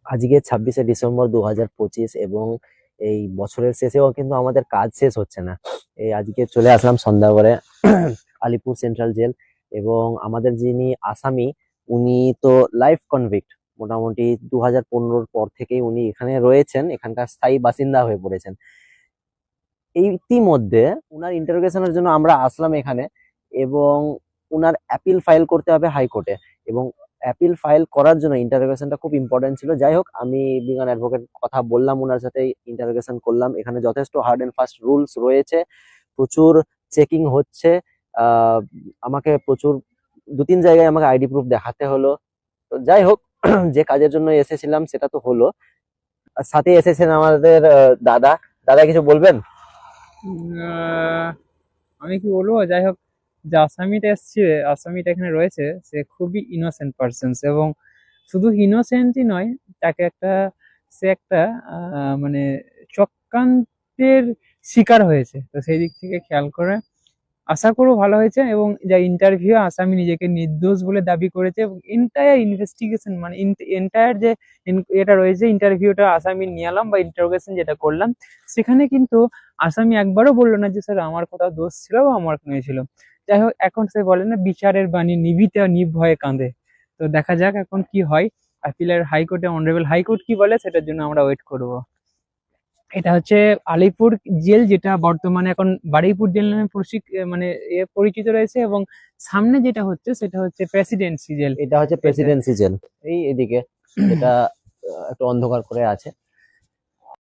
আজকে 26শে ডিসেম্বর 2025 এবং এই বছরের শেষেও কিন্তু আমাদের কাজ শেষ হচ্ছে না। এই আজকে চলে আসলাম সন্ধ্যা করে আলিপুর সেন্ট্রাল জেল। এবং আমাদের যিনি আসামি, উনি তো লাইফ কনভিক্ট। মোটামুটি 2015-র পর থেকেই উনি এখানে রয়েছেন, এখানকার স্থায়ী বাসিন্দা হয়ে পড়েছেন। এই ইতিমধ্যে উনার ইন্টারোগেশনের জন্য আমরা আসলাম এখানে, এবং উনার অ্যাপিল ফাইল করতে হবে হাইকোর্টে। এবং অ্যাপিল ফাইল করার জন্য ইন্টারোগেশনটা খুব ইম্পর্টেন্ট ছিল। যাই হোক, আমি বিং অ্যান অ্যাডভোকেট কথা বললাম ওনার সাথে, ইন্টারোগেশন করলাম। এখানে যথেষ্ট হার্ড এন্ড ফাস্ট রুলস রয়েছে, প্রচুর চেকিং হচ্ছে। আমাকে প্রচুর 2-3 জায়গায় আমাকে আইডি প্রুফ দেখাতে হলো। তো যাই হোক, যে কাজের জন্য এসেছিলাম সেটা তো হলো। আর সাথে এসেছেন আমাদের দাদা। দাদা, কিছু বলবেন? আহ, আমি কি বলবো, যাই হোক, যে আসামিটা এসছে, আসামিটা এখানে রয়েছে, সে খুবই ইনোসেন্ট পার্সন এবং শুধু ইনোসেন্টই নয়, তাকে একটা সে একটা মানে চক্রান্তের শিকার হয়েছে। তো সেই দিক থেকে খেয়াল করে আশা করবো ভালো হয়েছে। এবং যা ইন্টারভিউ, আসামি নিজেকে নির্দোষ বলে দাবি করেছে এবং এন্টায়ার ইনভেস্টিগেশন মানে এন্টায়ার যে এটা রয়েছে, ইন্টারভিউটা আসামি নিয়ে এলাম বা ইন্টারোগেশন যেটা করলাম, সেখানে কিন্তু আসামি একবারও বললো না যে স্যার আমার কোথাও দোষ ছিল বা আমার কোনো ছিল। যাই হোক, এখন সে বলে না, বিচারের বাণী নিভিতে নির্ভয়ে কাঁদে। তো দেখা যাক এখন কি হয়। আপিলের হাইকোর্টে, অনারেবল হাইকোর্ট কি বলে সেটার জন্য আমরা ওয়েট করব। এটা হচ্ছে আলিপুর জেল, যেটা বর্তমানে এখন বারুইপুর জেল নামে মানে পরিচিত রয়েছে। এবং সামনে যেটা হচ্ছে সেটা হচ্ছে প্রেসিডেন্সি জেল। এটা হচ্ছে এটা প্রেসিডেন্সি জেল, এই এদিকে, যেটা একটু অন্ধকার করে আছে।